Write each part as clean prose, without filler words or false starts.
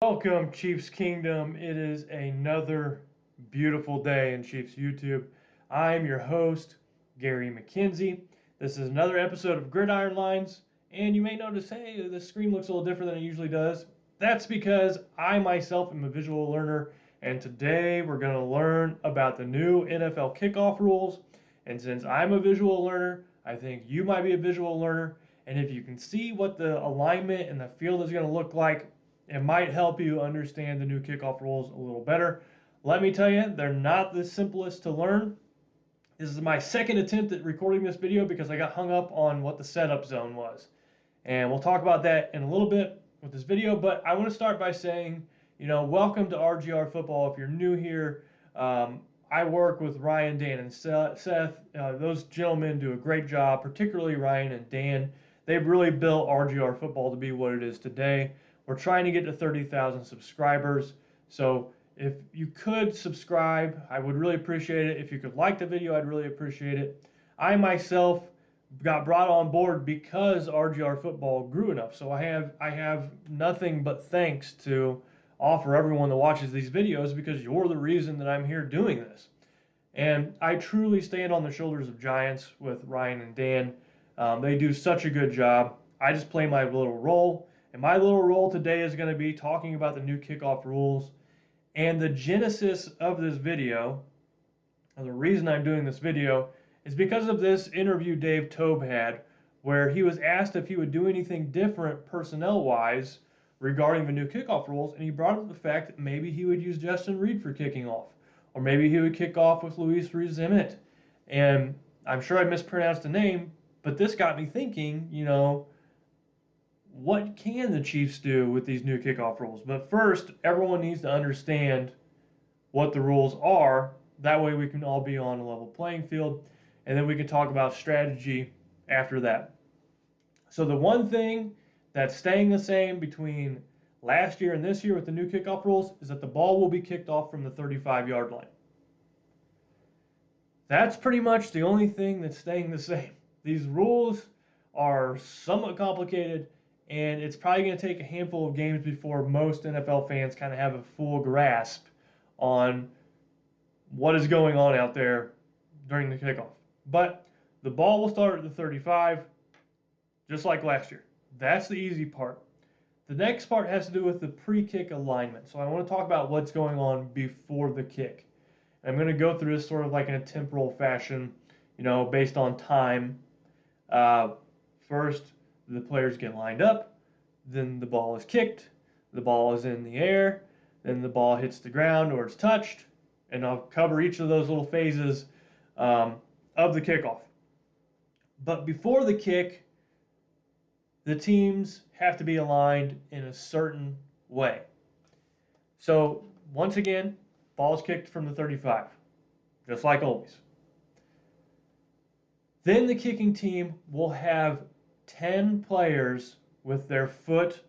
Welcome, Chiefs Kingdom. It is another beautiful day in Chiefs YouTube. I'm your host, Gary McKenzie. This is another episode of Gridiron Lines, and you may notice, hey, the screen looks a little different than it usually does. That's because I myself am a visual learner, and today we're going to learn about the new NFL kickoff rules. And since I'm a visual learner, I think you might be a visual learner. And if you can see what the alignment and the field is going to look like, it might help you understand the new kickoff rules a little better. Let me tell you, they're not the simplest to learn. This is my second attempt at recording this video because I got hung up on what the setup zone was. And we'll talk about that in a little bit with this video, but I want to start by saying, welcome to RGR Football. If you're new here, I work with Ryan, Dan, and Seth. Those gentlemen do a great job, particularly Ryan and Dan. They've really built RGR Football to be what it is today. We're trying to get to 30,000 subscribers. So if you could subscribe, I would really appreciate it. If you could like the video, I'd really appreciate it. I myself got brought on board because RGR Football grew enough. So I have nothing but thanks to offer everyone that watches these videos because you're the reason that I'm here doing this. And I truly stand on the shoulders of giants with Ryan and Dan. They do such a good job. I just play my little role. And my little role today is going to be talking about the new kickoff rules. And the genesis of this video, or the reason I'm doing this video, is because of this interview Dave Tobe had, where he was asked if he would do anything different personnel-wise regarding the new kickoff rules, and he brought up the fact that maybe he would use Justin Reed for kicking off, or maybe he would kick off with Luis Ruiz-Emmett. And I'm sure I mispronounced the name, but this got me thinking, what can the Chiefs do with these new kickoff rules? But first, everyone needs to understand what the rules are. That way we can all be on a level playing field, and then we can talk about strategy after that. So the one thing that's staying the same between last year and this year with the new kickoff rules is that the ball will be kicked off from the 35-yard line. That's pretty much the only thing that's staying the same. These rules are somewhat complicated, and it's probably going to take a handful of games before most NFL fans kind of have a full grasp on what is going on out there during the kickoff. But the ball will start at the 35, just like last year. That's the easy part. The next part has to do with the pre-kick alignment. So I want to talk about what's going on before the kick. And I'm going to go through this sort of like in a temporal fashion, based on time. First, the players get lined up, then the ball is kicked, the ball is in the air, then the ball hits the ground or it's touched, and I'll cover each of those little phases of the kickoff. But before the kick, the teams have to be aligned in a certain way. So once again, ball is kicked from the 35, just like always. Then the kicking team will have 10 players with their foot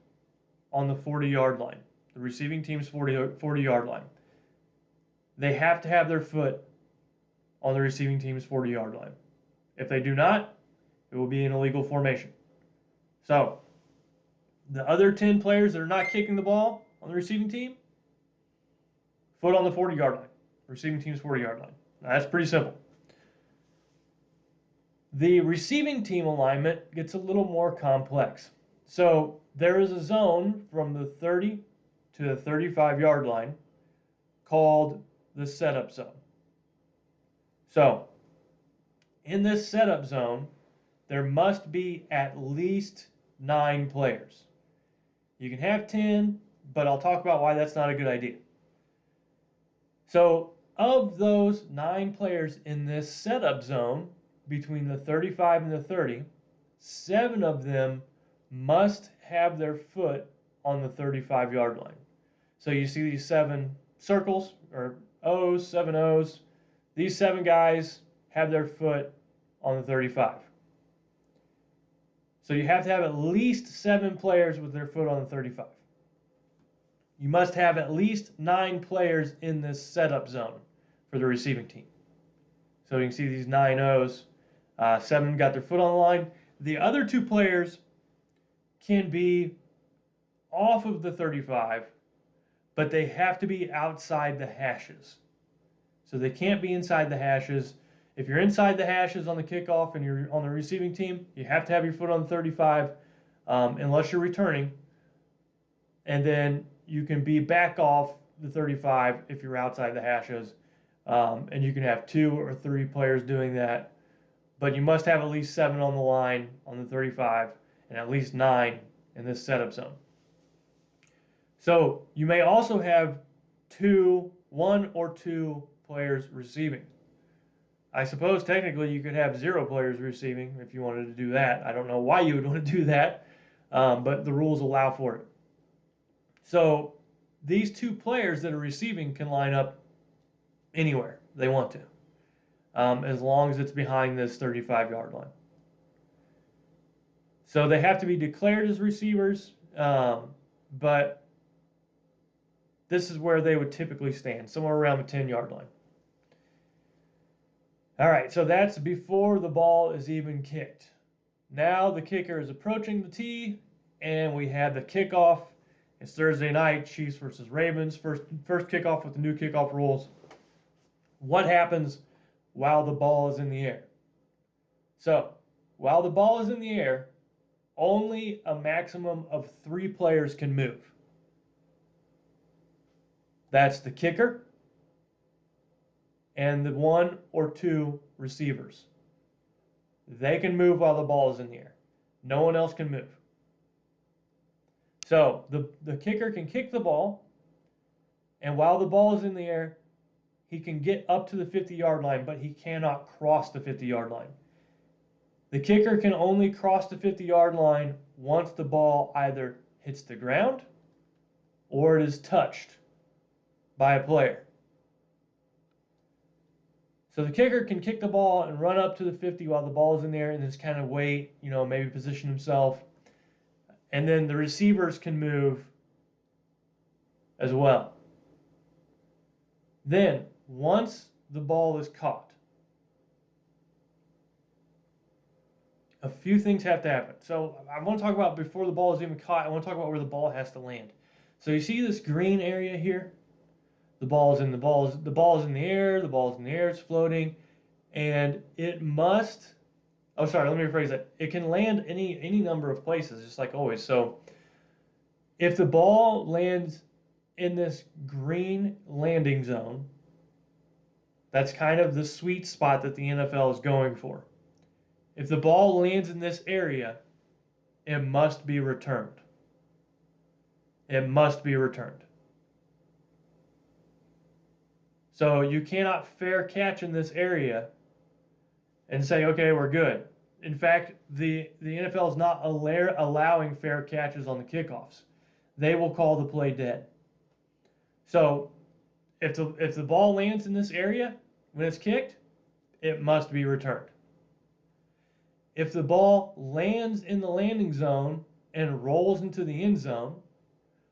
on the 40-yard line, the receiving team's 40-yard line. They have to have their foot on the receiving team's 40-yard line. If they do not, it will be an illegal formation. So the other 10 players that are not kicking the ball on the receiving team, foot on the 40-yard line, receiving team's 40-yard line. Now, that's pretty simple. The receiving team alignment gets a little more complex. So there is a zone from the 30 to the 35-yard line called the setup zone. So in this setup zone, there must be at least 9 players. You can have 10, but I'll talk about why that's not a good idea. So of those 9 players in this setup zone, between the 35 and the 30, 7 of them must have their foot on the 35-yard line. So you see these 7 circles, or O's, 7 O's. These 7 guys have their foot on the 35. So you have to have at least 7 players with their foot on the 35. You must have at least 9 players in this setup zone for the receiving team. So you can see these 9 O's. 7 got their foot on the line. The other 2 players can be off of the 35 but they have to be outside the hashes. So they can't be inside the hashes. If you're inside the hashes on the kickoff and you're on the receiving team, you have to have your foot on the 35 unless you're returning. And then you can be back off the 35 if you're outside the hashes. And you can have 2 or 3 players doing that. But you must have at least 7 on the line on the 35 and at least 9 in this setup zone. So you may also have 1 or 2 players receiving. I suppose technically you could have 0 players receiving if you wanted to do that. I don't know why you would want to do that, but the rules allow for it. So these 2 players that are receiving can line up anywhere they want to, as long as it's behind this 35-yard line. So they have to be declared as receivers, but this is where they would typically stand, somewhere around the 10-yard line. All right, so that's before the ball is even kicked. Now the kicker is approaching the tee, and we have the kickoff. It's Thursday night, Chiefs versus Ravens. First kickoff with the new kickoff rules. What happens while the ball is in the air? So, while the ball is in the air, only a maximum of 3 players can move. That's the kicker and the 1 or 2 receivers. They can move while the ball is in the air. No one else can move. So the kicker can kick the ball, and while the ball is in the air, he can get up to the 50-yard line, but he cannot cross the 50-yard line. The kicker can only cross the 50-yard line once the ball either hits the ground or it is touched by a player. So the kicker can kick the ball and run up to the 50 while the ball is in there and just kind of wait, maybe position himself. And then the receivers can move as well. Then, once the ball is caught, a few things have to happen. So I want to talk about before the ball is even caught, I want to talk about where the ball has to land. So you see this green area here? The ball is in the air, it's floating, and it must, let me rephrase that. It can land any number of places, just like always. So if the ball lands in this green landing zone, that's kind of the sweet spot that the NFL is going for. If the ball lands in this area, it must be returned. It must be returned. So you cannot fair catch in this area and say, okay, we're good. In fact, the NFL is not allowing fair catches on the kickoffs. They will call the play dead. So if the ball lands in this area when it's kicked, it must be returned. If the ball lands in the landing zone and rolls into the end zone,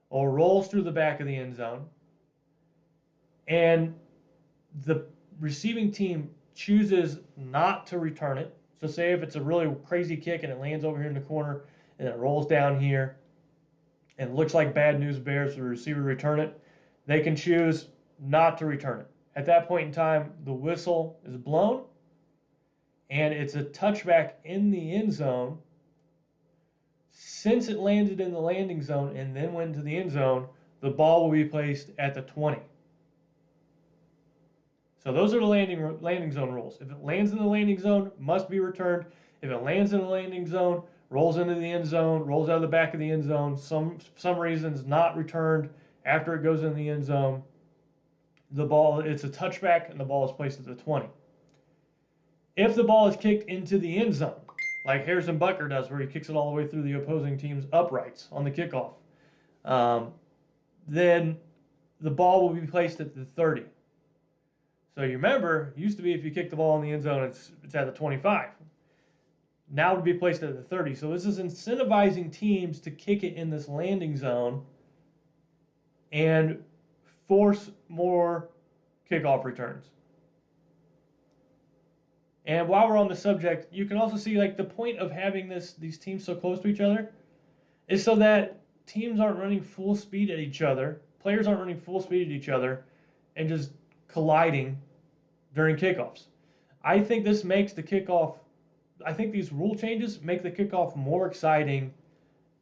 or rolls through the back of the end zone, and the receiving team chooses not to return it, so say if it's a really crazy kick and it lands over here in the corner and it rolls down here and it looks like bad news bears for the receiver to return it, they can choose not to return it. At that point in time, the whistle is blown and it's a touchback in the end zone. Since it landed in the landing zone and then went into the end zone, the ball will be placed at the 20. So those are the landing zone rules. If it lands in the landing zone, must be returned. If it lands in the landing zone, rolls into the end zone, rolls out of the back of the end zone, some reasons not returned after it goes in the end zone, it's a touchback and the ball is placed at the 20. If the ball is kicked into the end zone, like Harrison Butker does, where he kicks it all the way through the opposing team's uprights on the kickoff, then the ball will be placed at the 30. So you remember, it used to be if you kick the ball in the end zone, it's at the 25. Now it would be placed at the 30. So this is incentivizing teams to kick it in this landing zone and force more kickoff returns. And while we're on the subject, you can also see like the point of having these teams so close to each other is so that teams aren't running full speed at each other, players aren't running full speed at each other and just colliding during kickoffs. I think this makes the kickoff, I think these rule changes make the kickoff more exciting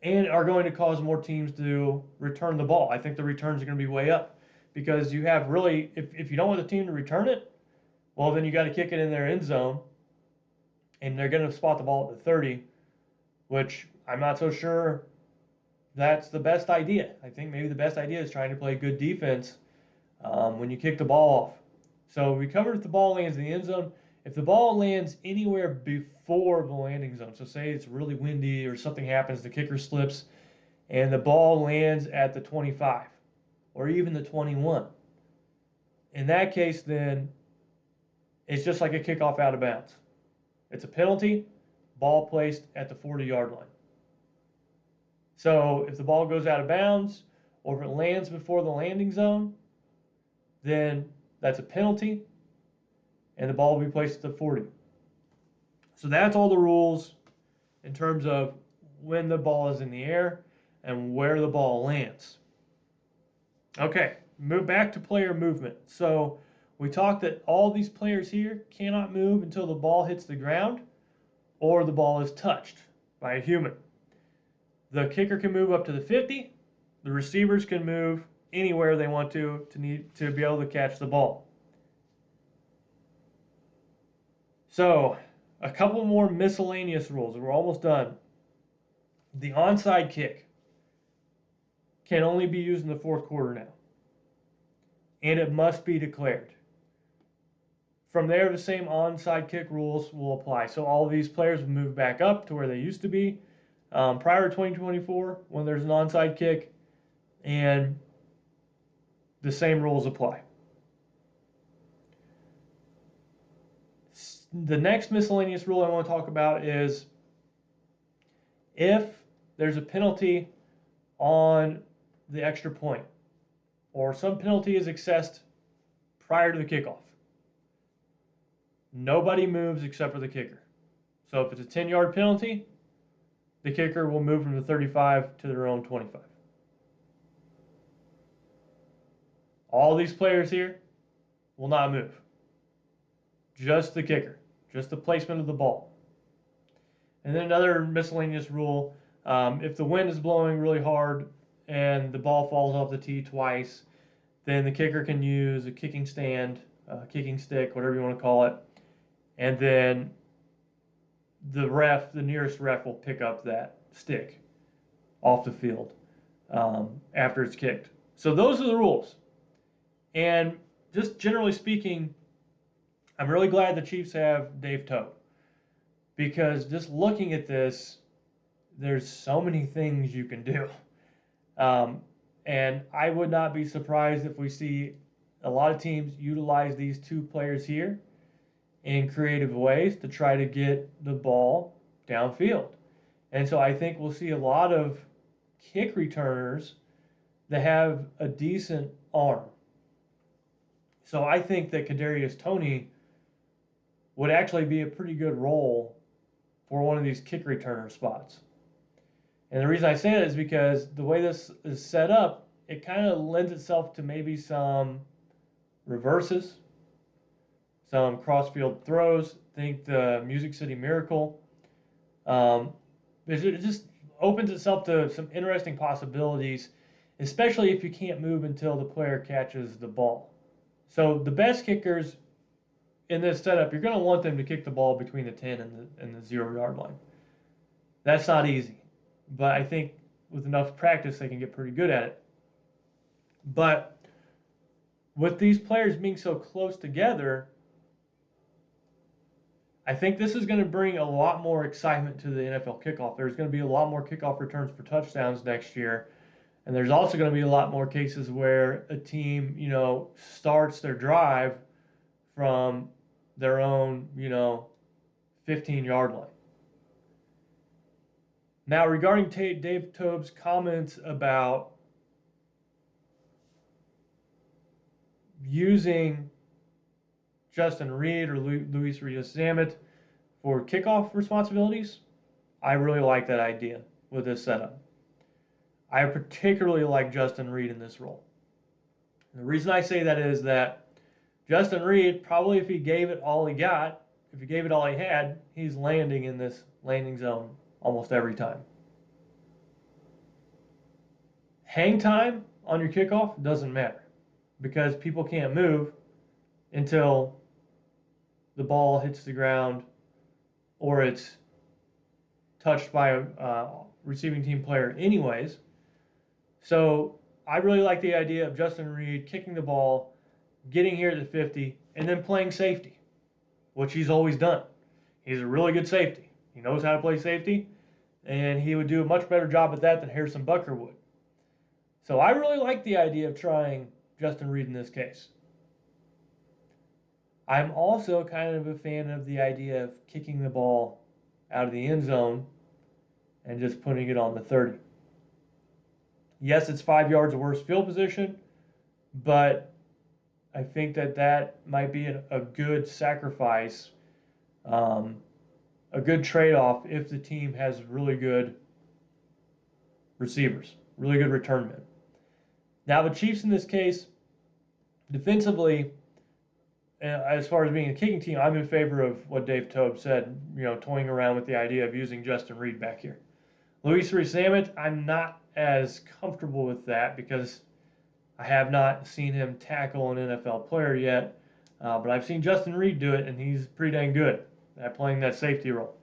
and are going to cause more teams to return the ball. I think the returns are going to be way up because you have really, if you don't want the team to return it, well, then you got to kick it in their end zone and they're going to spot the ball at the 30, which I'm not so sure that's the best idea. I think maybe the best idea is trying to play good defense when you kick the ball off. So we covered if the ball lands in the end zone. If the ball lands anywhere before the landing zone, so say it's really windy or something happens, the kicker slips, and the ball lands at the 25 or even the 21. In that case, then it's just like a kickoff out of bounds. It's a penalty, ball placed at the 40-yard line. So if the ball goes out of bounds or if it lands before the landing zone, then that's a penalty and the ball will be placed at the 40. So that's all the rules in terms of when the ball is in the air and where the ball lands. Okay, move back to player movement. So we talked that all these players here cannot move until the ball hits the ground or the ball is touched by a human. The kicker can move up to the 50. The receivers can move anywhere they want to be able to catch the ball. So, a couple more miscellaneous rules. We're almost done. The onside kick can only be used in the fourth quarter now, and it must be declared. From there, the same onside kick rules will apply. So all of these players will move back up to where they used to be prior to 2024 when there's an onside kick, and the same rules apply. The next miscellaneous rule I want to talk about is if there's a penalty on the extra point or some penalty is accessed prior to the kickoff, nobody moves except for the kicker. So if it's a 10-yard penalty, the kicker will move from the 35 to their own 25. All these players here will not move. Just the kicker, just the placement of the ball. And then another miscellaneous rule, if the wind is blowing really hard and the ball falls off the tee twice, then the kicker can use a kicking stand, kicking stick, whatever you want to call it, and then the nearest ref will pick up that stick off the field after it's kicked. So those are the rules. And just generally speaking, I'm really glad the Chiefs have Dave Toub, because just looking at this, there's so many things you can do. And I would not be surprised if we see a lot of teams utilize these two players here in creative ways to try to get the ball downfield. And so I think we'll see a lot of kick returners that have a decent arm. So I think that Kadarius Toney would actually be a pretty good role for one of these kick returner spots. And the reason I say that is because the way this is set up, it kind of lends itself to maybe some reverses, some cross-field throws. Think the Music City Miracle. It just opens itself to some interesting possibilities, especially if you can't move until the player catches the ball. So the best kickers in this setup, you're going to want them to kick the ball between the 10 and the 0-yard line. That's not easy, but I think with enough practice they can get pretty good at it. But with these players being so close together, I think this is going to bring a lot more excitement to the NFL kickoff. There's going to be a lot more kickoff returns for touchdowns next year. And there's also going to be a lot more cases where a team, starts their drive from their own, 15-yard line. Now, regarding Dave Toub's comments about using Justin Reed or Luis Rios-Zammit for kickoff responsibilities, I really like that idea with this setup. I particularly like Justin Reed in this role. The reason I say that is that Justin Reed, probably if he gave it all he got, if he gave it all he had, he's landing in this landing zone almost every time. Hang time on your kickoff doesn't matter because people can't move until the ball hits the ground or it's touched by a receiving team player anyways. So I really like the idea of Justin Reed kicking the ball, getting here at the 50, and then playing safety, which he's always done. He's a really good safety. He knows how to play safety, and he would do a much better job at that than Harrison Butker would. So I really like the idea of trying Justin Reed in this case. I'm also kind of a fan of the idea of kicking the ball out of the end zone and just putting it on the 30. Yes, it's 5 yards of worse field position, but I think that might be a good sacrifice, a good trade-off if the team has really good receivers, really good return men. Now, the Chiefs in this case, defensively, as far as being a kicking team, I'm in favor of what Dave Toub said, toying around with the idea of using Justin Reed back here. Luis Rees-Zammit, I'm not as comfortable with that because I have not seen him tackle an NFL player yet, but I've seen Justin Reed do it, and he's pretty dang good at playing that safety role.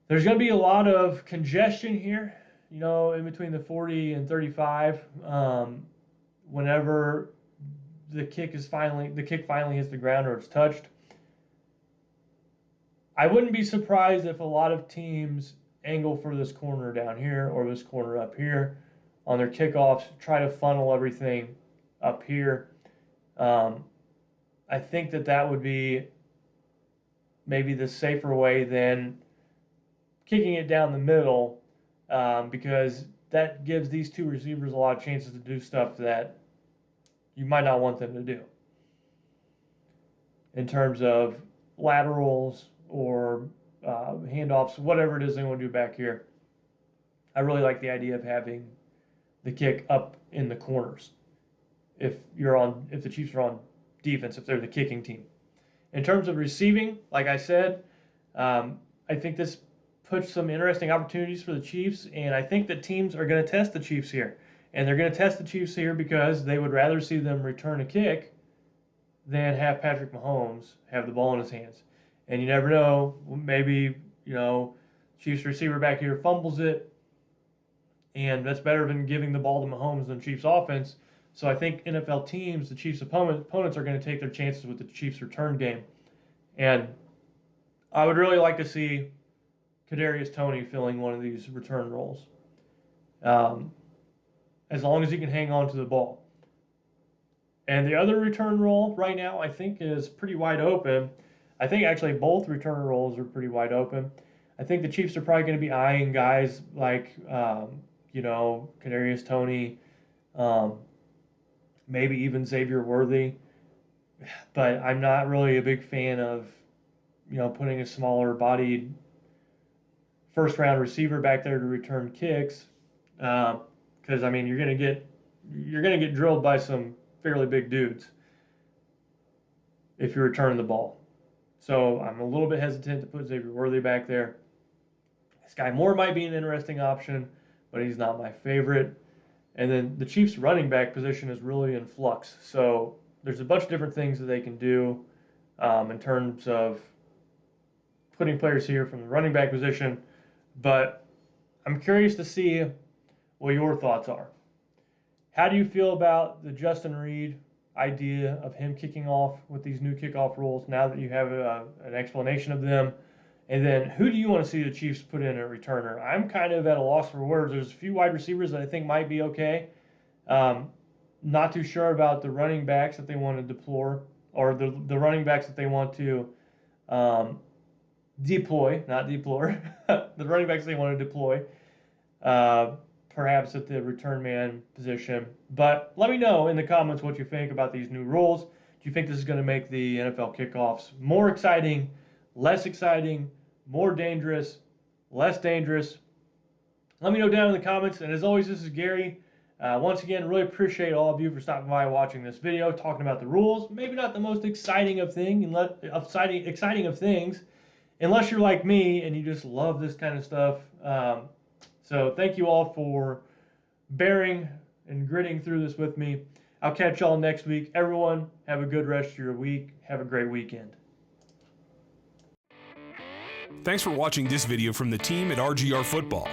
There's going to be a lot of congestion here, in between the 40 and 35. Whenever the kick finally hits the ground or it's touched, I wouldn't be surprised if a lot of teams angle for this corner down here or this corner up here on their kickoffs, try to funnel everything up here. I think that would be maybe the safer way than kicking it down the middle, because that gives these two receivers a lot of chances to do stuff that you might not want them to do in terms of laterals or handoffs, whatever it is they want to do back here. I really like the idea of having the kick up in the corners if the Chiefs are on defense, if they're the kicking team. In terms of receiving, like I said, I think this puts some interesting opportunities for the Chiefs, and I think that teams are going to test the Chiefs here. And they're going to test the Chiefs here because they would rather see them return a kick than have Patrick Mahomes have the ball in his hands. And you never know, maybe, Chiefs receiver back here fumbles it, and that's better than giving the ball to Mahomes than Chiefs offense. So I think NFL teams, the Chiefs opponents are going to take their chances with the Chiefs return game. And I would really like to see Kadarius Toney filling one of these return roles, as long as he can hang on to the ball. And the other return role right now, I think, is pretty wide open. I think actually both return roles are pretty wide open. I think the Chiefs are probably going to be eyeing guys like, Kadarius Toney, maybe even Xavier Worthy. But I'm not really a big fan of, putting a smaller bodied first round receiver back there to return kicks. Because you're gonna get drilled by some fairly big dudes if you're returning the ball. So I'm a little bit hesitant to put Xavier Worthy back there. Sky Moore might be an interesting option, but he's not my favorite. And then the Chiefs' running back position is really in flux. So there's a bunch of different things that they can do in terms of putting players here from the running back position. But I'm curious to see what your thoughts are. How do you feel about the Justin Reed idea of him kicking off with these new kickoff rules now that you have an explanation of them? And then who do you want to see the Chiefs put in a returner? I'm kind of at a loss for words. There's a few wide receivers that I think might be okay. Not too sure about the running backs that they want to deploy, or the running backs that they want to deploy, not deplore. The running backs they want to deploy, perhaps at the return man position. But let me know in the comments what you think about these new rules. Do you think this is going to make the NFL kickoffs more exciting, less exciting, more dangerous, less dangerous? Let me know down in the comments. And as always, this is Gary. Once again, really appreciate all of you for stopping by watching this video, talking about the rules. Maybe not the most exciting of things, unless you're like me and you just love this kind of stuff. So thank you all for bearing and gritting through this with me. I'll catch y'all next week. Everyone, have a good rest of your week. Have a great weekend. Thanks for watching this video from the team at RGR Football.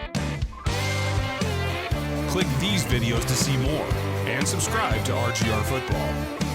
Click these videos to see more and subscribe to RGR Football.